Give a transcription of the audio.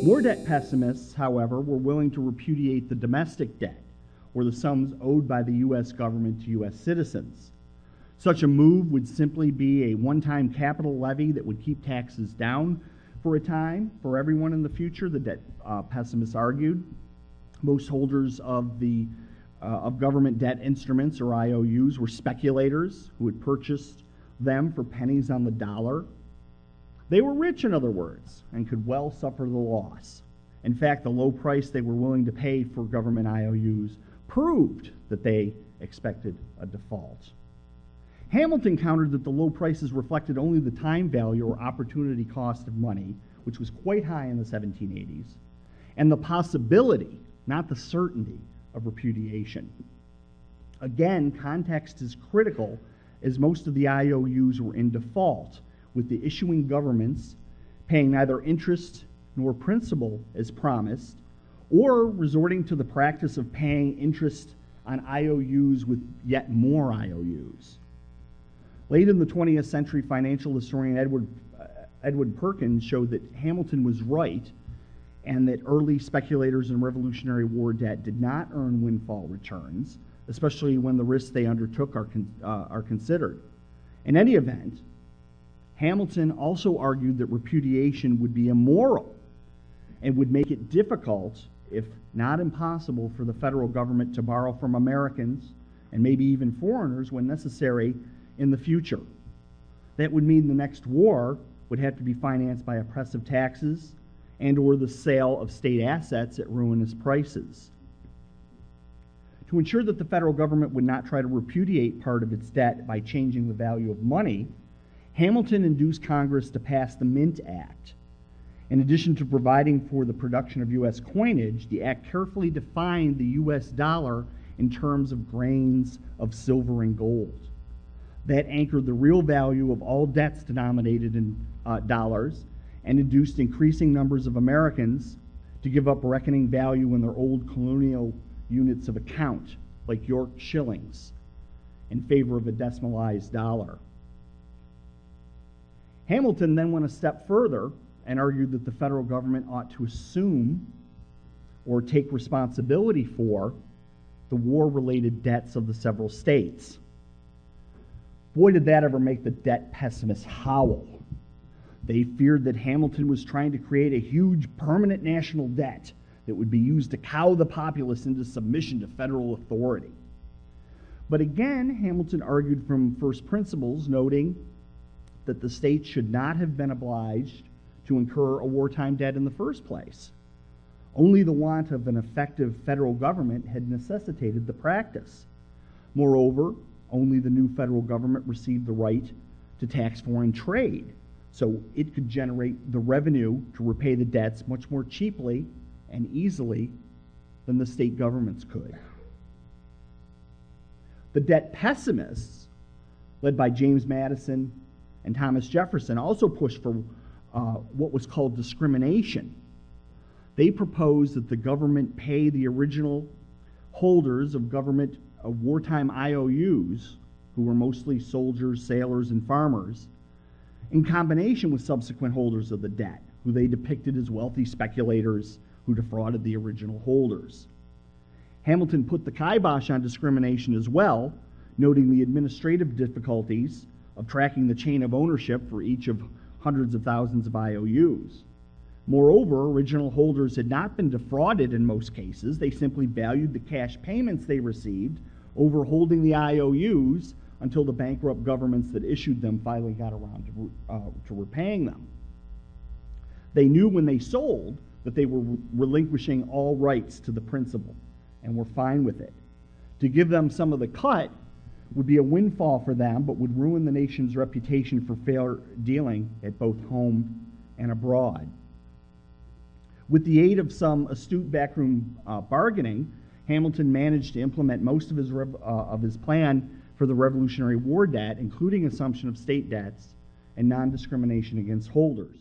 War debt pessimists, however, were willing to repudiate the domestic debt, or the sums owed by the U.S. government to U.S. citizens. Such a move would simply be a one-time capital levy that would keep taxes down for a time for everyone in the future, the debt pessimists argued. Most holders of government debt instruments, or IOUs, were speculators who had purchased them for pennies on the dollar. They were rich, in other words, and could well suffer the loss. In fact, the low price they were willing to pay for government IOUs proved that they expected a default. Hamilton countered that the low prices reflected only the time value or opportunity cost of money, which was quite high in the 1780s, and the possibility, not the certainty, of repudiation. Again, context is critical, as most of the IOUs were in default, with the issuing governments paying neither interest nor principal as promised, or resorting to the practice of paying interest on IOUs with yet more IOUs. Late in the 20th century, financial historian Edward Perkins showed that Hamilton was right, and that early speculators in Revolutionary War debt did not earn windfall returns, especially when the risks they undertook are considered. In any event, Hamilton also argued that repudiation would be immoral and would make it difficult, if not impossible, for the federal government to borrow from Americans and maybe even foreigners when necessary in the future. That would mean the next war would have to be financed by oppressive taxes and or the sale of state assets at ruinous prices. To ensure that the federal government would not try to repudiate part of its debt by changing the value of money, Hamilton induced Congress to pass the Mint Act. In addition to providing for the production of U.S. coinage, the act carefully defined the U.S. dollar in terms of grains of silver and gold. That anchored the real value of all debts denominated in dollars, and induced increasing numbers of Americans to give up reckoning value in their old colonial units of account, like York shillings, in favor of a decimalized dollar. Hamilton then went a step further and argued that the federal government ought to assume or take responsibility for the war-related debts of the several states. Boy, did that ever make the debt pessimists howl. They feared that Hamilton was trying to create a huge permanent national debt that would be used to cow the populace into submission to federal authority. But again, Hamilton argued from first principles, noting that the states should not have been obliged to incur a wartime debt in the first place. Only the want of an effective federal government had necessitated the practice. Moreover, only the new federal government received the right to tax foreign trade, so it could generate the revenue to repay the debts much more cheaply and easily than the state governments could. The debt pessimists, led by James Madison and Thomas Jefferson, also pushed for what was called discrimination. They proposed that the government pay the original holders of government wartime IOUs, who were mostly soldiers, sailors, and farmers, in combination with subsequent holders of the debt, who they depicted as wealthy speculators who defrauded the original holders. Hamilton put the kibosh on discrimination as well, noting the administrative difficulties of tracking the chain of ownership for each of hundreds of thousands of IOUs. Moreover, original holders had not been defrauded in most cases. They simply valued the cash payments they received over holding the IOUs until the bankrupt governments that issued them finally got around to repaying them. They knew when they sold that they were relinquishing all rights to the principal and were fine with it. To give them some of the cut would be a windfall for them, but would ruin the nation's reputation for fair dealing at both home and abroad. With the aid of some astute backroom bargaining, Hamilton managed to implement most of his plan for the Revolutionary War debt, including assumption of state debts and non-discrimination against holders.